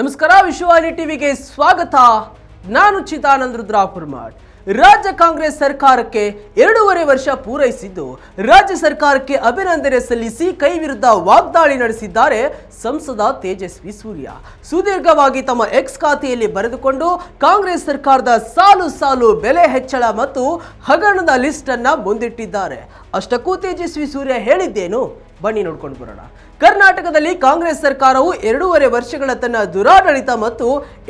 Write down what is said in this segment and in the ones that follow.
ನಮಸ್ಕಾರ, ವಿಶ್ವವಾಣಿ ಟಿವಿಗೆ ಸ್ವಾಗತ. ನಾನು ಚಿದಾನಂದ ರುದ್ರಾಪುರ್ಮಾಡ್. ರಾಜ್ಯ ಕಾಂಗ್ರೆಸ್ ಸರ್ಕಾರಕ್ಕೆ 2.5 ವರ್ಷ ಪೂರೈಸಿದ್ದು, ರಾಜ್ಯ ಸರ್ಕಾರಕ್ಕೆ ಅಭಿನಂದನೆ ಸಲ್ಲಿಸಿ ಕೈ ವಿರುದ್ಧ ವಾಗ್ದಾಳಿ ನಡೆಸಿದ್ದಾರೆ ಸಂಸದ ತೇಜಸ್ವಿ ಸೂರ್ಯ. ಸುದೀರ್ಘವಾಗಿ ತಮ್ಮ ಎಕ್ಸ್ ಖಾತೆಯಲ್ಲಿ ಬರೆದುಕೊಂಡು ಕಾಂಗ್ರೆಸ್ ಸರ್ಕಾರದ ಸಾಲು ಸಾಲು ಬೆಲೆ ಹೆಚ್ಚಳ ಮತ್ತು ಹಗರಣದ ಲಿಸ್ಟ್ ಅನ್ನ ಮುಂದಿಟ್ಟಿದ್ದಾರೆ. ಅಷ್ಟಕ್ಕೂ ತೇಜಸ್ವಿ ಸೂರ್ಯ ಹೇಳಿದ್ದೇನು, ಬನ್ನಿ ನೋಡ್ಕೊಂಡು ಬರೋಣ. ಕರ್ನಾಟಕದಲ್ಲಿ ಕಾಂಗ್ರೆಸ್ ಸರ್ಕಾರವು 2.5 ವರ್ಷಗಳ ತನ್ನ ದುರಾಡಳಿತ ಮತ್ತು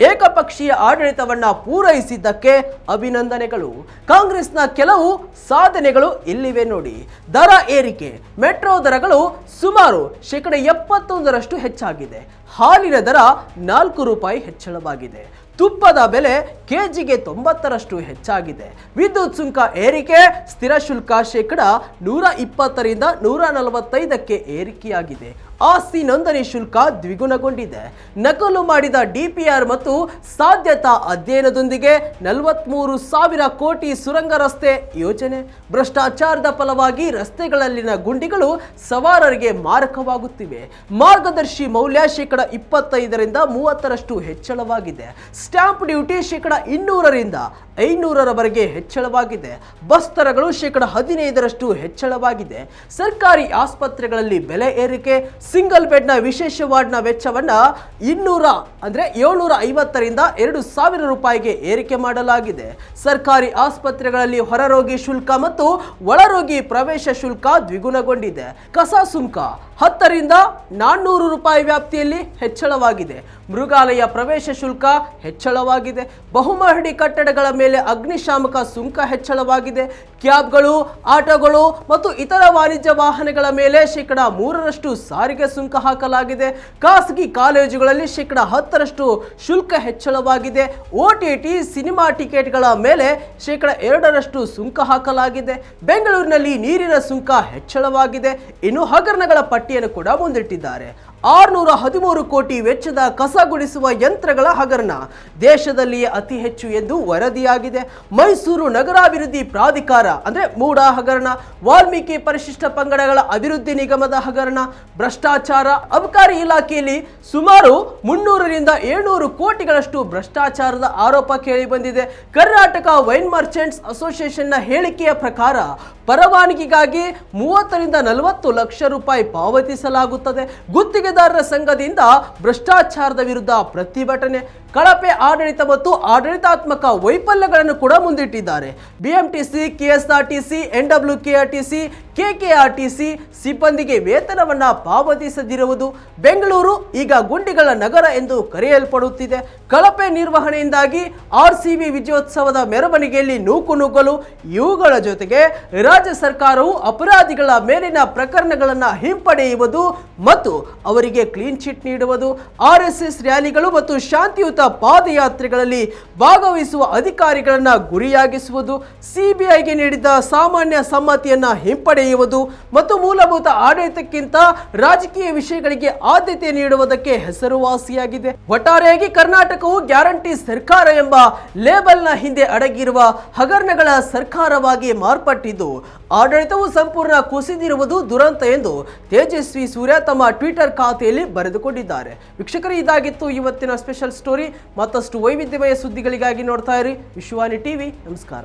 ಏಕಪಕ್ಷೀಯ ಆಡಳಿತವನ್ನ ಪೂರೈಸಿದ್ದಕ್ಕೆ ಅಭಿನಂದನೆಗಳು. ಕಾಂಗ್ರೆಸ್ನ ಕೆಲವು ಸಾಧನೆಗಳು ಇಲ್ಲಿವೆ ನೋಡಿ. ದರ ಏರಿಕೆ, ಮೆಟ್ರೋ ದರಗಳು ಸುಮಾರು 71% ಹೆಚ್ಚಾಗಿದೆ. ಹಾಲಿನ ದರ 4 ರೂಪಾಯಿ ಹೆಚ್ಚಳವಾಗಿದೆ. ತುಪ್ಪದ ಬೆಲೆ ಕೆಜಿಗೆ 90ರಷ್ಟು ಹೆಚ್ಚಾಗಿದೆ. ವಿದ್ಯುತ್ ಸುಂಕ ಏರಿಕೆ, ಸ್ಥಿರ ಶುಲ್ಕ 120ರಿಂದ 145ಕ್ಕೆ ಏರಿಕೆಯಾಗಿದೆ. ಆಸ್ತಿ ನೋಂದಣಿ ಶುಲ್ಕ ದ್ವಿಗುಣಗೊಂಡಿದೆ. ನಕಲು ಮಾಡಿದ ಡಿಪಿಆರ್ ಮತ್ತು ಸಾಧ್ಯತಾ ಅಧ್ಯಯನದೊಂದಿಗೆ 43,000 ಕೋಟಿ ಸುರಂಗ ರಸ್ತೆ ಯೋಜನೆ. ಭ್ರಷ್ಟಾಚಾರದ ಫಲವಾಗಿ ರಸ್ತೆಗಳಲ್ಲಿನ ಗುಂಡಿಗಳು ಸವಾರರಿಗೆ ಮಾರಕವಾಗುತ್ತಿವೆ. ಮಾರ್ಗದರ್ಶಿ ಮೌಲ್ಯ 25ರಿಂದ 30ರಷ್ಟು ಹೆಚ್ಚಳವಾಗಿದೆ. ಸ್ಟಾಂಪ್ ಡ್ಯೂಟಿ 200ರಿಂದ 500ರವರೆಗೆ ಹೆಚ್ಚಳವಾಗಿದೆ. ಬಸ್ ದರಗಳು 15ರಷ್ಟು ಹೆಚ್ಚಳವಾಗಿದೆ. ಸರ್ಕಾರಿ ಆಸ್ಪತ್ರೆಗಳಲ್ಲಿ ಬೆಲೆ ಏರಿಕೆ, ಸಿಂಗಲ್ ಬೆಡ್ನ ವಿಶೇಷ ವಾರ್ಡ್ನ ವೆಚ್ಚವನ್ನ 750ರಿಂದ 2,000 ರೂಪಾಯಿಗೆ ಏರಿಕೆ ಮಾಡಲಾಗಿದೆ. ಸರ್ಕಾರಿ ಆಸ್ಪತ್ರೆಗಳಲ್ಲಿ ಹೊರರೋಗಿ ಶುಲ್ಕ ಮತ್ತು ಒಳರೋಗಿ ಪ್ರವೇಶ ಶುಲ್ಕ ದ್ವಿಗುಣಗೊಂಡಿದೆ. ಕಸ ಸುಂಕ 10ರಿಂದ 400 ರೂಪಾಯಿ ವ್ಯಾಪ್ತಿಯಲ್ಲಿ ಹೆಚ್ಚಳವಾಗಿದೆ. ಮೃಗಾಲಯ ಪ್ರವೇಶ ಶುಲ್ಕ ಹೆಚ್ಚಳವಾಗಿದೆ. ಬಹುಮಹಡಿ ಕಟ್ಟಡಗಳ ಮೇಲೆ ಅಗ್ನಿಶಾಮಕ ಸುಂಕ ಹೆಚ್ಚಳವಾಗಿದೆ. ಕ್ಯಾಬ್ಗಳು, ಆಟೋಗಳು ಮತ್ತು ಇತರ ವಾಣಿಜ್ಯ ವಾಹನಗಳ ಮೇಲೆ 3% ಸಾರಿಗೆ ಸುಂಕ ಹಾಕಲಾಗಿದೆ. ಖಾಸಗಿ ಕಾಲೇಜುಗಳಲ್ಲಿ 10% ಶುಲ್ಕ ಹೆಚ್ಚಳವಾಗಿದೆ. OTT ಸಿನಿಮಾ ಟಿಕೆಟ್ಗಳ ಮೇಲೆ 2% ಸುಂಕ ಹಾಕಲಾಗಿದೆ. ಬೆಂಗಳೂರಿನಲ್ಲಿ ನೀರಿನ ಸುಂಕ ಹೆಚ್ಚಳವಾಗಿದೆ. ಇನ್ನು ಹಗರಣಗಳ ಪಟ್ಟಿಯನ್ನು ಕೂಡ ಮುಂದಿಟ್ಟಿದ್ದಾರೆ. 613 ಕೋಟಿ ವೆಚ್ಚದ ಕಸ ಗುಡಿಸುವ ಯಂತ್ರಗಳ ಹಗರಣ ದೇಶದಲ್ಲಿಯೇ ಅತಿ ಹೆಚ್ಚು ಎಂದು ವರದಿಯಾಗಿದೆ. ಮೈಸೂರು ನಗರಾಭಿವೃದ್ಧಿ ಪ್ರಾಧಿಕಾರ ಅಂದ್ರೆ ಮೂಡಾ ಹಗರಣ, ವಾಲ್ಮೀಕಿ ಪರಿಶಿಷ್ಟ ಪಂಗಡಗಳ ಅಭಿವೃದ್ಧಿ ನಿಗಮದ ಹಗರಣ, ಭ್ರಷ್ಟಾಚಾರ. ಅಬಕಾರಿ ಇಲಾಖೆಯಲ್ಲಿ ಸುಮಾರು 300ರಿಂದ 700 ಕೋಟಿಗಳಷ್ಟು ಭ್ರಷ್ಟಾಚಾರದ ಆರೋಪ ಕೇಳಿ ಬಂದಿದೆ. ಕರ್ನಾಟಕ ವೈನ್ ಮರ್ಚೆಂಟ್ಸ್ ಅಸೋಸಿಯೇಷನ್ನ ಹೇಳಿಕೆಯ ಪ್ರಕಾರ ಪರವಾನಗಿಗಾಗಿ 30ರಿಂದ 40 ಲಕ್ಷ ರೂಪಾಯಿ ಪಾವತಿಸಲಾಗುತ್ತದೆ. ಗುತ್ತಿಗೆದಾರರ ಸಂಘದಿಂದ ಭ್ರಷ್ಟಾಚಾರದ ವಿರುದ್ಧ ಪ್ರತಿಭಟನೆ. ಕಳಪೆ ಆಡಳಿತ ಮತ್ತು ಆಡಳಿತಾತ್ಮಕ ವೈಫಲ್ಯಗಳನ್ನು ಕೂಡ ಮುಂದಿಟ್ಟಿದ್ದಾರೆ. BMTC, KSRTC, NWKRTC, KKRTC ಸಿಬ್ಬಂದಿಗೆ ವೇತನವನ್ನ ಪಾವತಿಸದಿರುವುದು. ಬೆಂಗಳೂರು ಈಗ ಗುಂಡಿಗಳ ನಗರ ಎಂದು ಕರೆಯಲ್ಪಡುತ್ತಿದೆ. ಕಳಪೆ ನಿರ್ವಹಣೆಯಿಂದಾಗಿ RCB ವಿಜಯೋತ್ಸವದ ಮೆರವಣಿಗೆಯಲ್ಲಿ ನೂಕುನುಗ್ಗಲು. ಇವುಗಳ ಜೊತೆಗೆ ರಾಜ್ಯ ಸರ್ಕಾರವು ಅಪರಾಧಿಗಳ ಮೇಲಿನ ಪ್ರಕರಣಗಳನ್ನು ಹಿಂಪಡೆಯುವುದು ಮತ್ತು ಅವರಿಗೆ ಕ್ಲೀನ್ ಚಿಟ್ ನೀಡುವುದು. RSS ರ್ಯಾಲಿಗಳು ಮತ್ತು ಶಾಂತಿಯುತ ಪಾದಯಾತ್ರೆಗಳಲ್ಲಿ ಭಾಗವಹಿಸುವ ಅಧಿಕಾರಿಗಳನ್ನ ಗುರಿಯಾಗಿಸುವುದು. CBIಗೆ ನೀಡಿದ ಸಾಮಾನ್ಯ ಸಮ್ಮತಿಯನ್ನ ಹಿಂಪಡೆಯುವುದು ಮತ್ತು ಮೂಲಭೂತ ಆಡಳಿತಕ್ಕಿಂತ ರಾಜಕೀಯ ವಿಷಯಗಳಿಗೆ ಆದ್ಯತೆ ನೀಡುವುದಕ್ಕೆ ಹೆಸರುವಾಸಿಯಾಗಿದೆ. ಒಟ್ಟಾರೆಯಾಗಿ ಕರ್ನಾಟಕವು ಗ್ಯಾರಂಟಿ ಸರ್ಕಾರ ಎಂಬ ಲೇಬಲ್ನ ಹಿಂದೆ ಅಡಗಿರುವ ಹಗರಣಗಳ ಸರ್ಕಾರವಾಗಿ ಮಾರ್ಪಟ್ಟಿದ್ದು, ಆಡಳಿತವು ಸಂಪೂರ್ಣ ಕುಸಿದಿರುವುದು ದುರಂತ ಎಂದು ತೇಜಸ್ವಿ ಸೂರ್ಯ ತಮ್ಮ ಟ್ವಿಟರ್ ಖಾತೆಯಲ್ಲಿ ಬರೆದುಕೊಂಡಿದ್ದಾರೆ. ವೀಕ್ಷಕರೇ, ಇದಾಗಿತ್ತು ಇವತ್ತಿನ ಸ್ಪೆಷಲ್ ಸ್ಟೋರಿ. ಮತ್ತಷ್ಟು ವೈವಿಧ್ಯಮಯ ಸುದ್ದಿಗಳಿಗಾಗಿ ನೋಡ್ತಾ ಇರಿ ವಿಶ್ವವಾಣಿ ಟಿವಿ. ನಮಸ್ಕಾರ.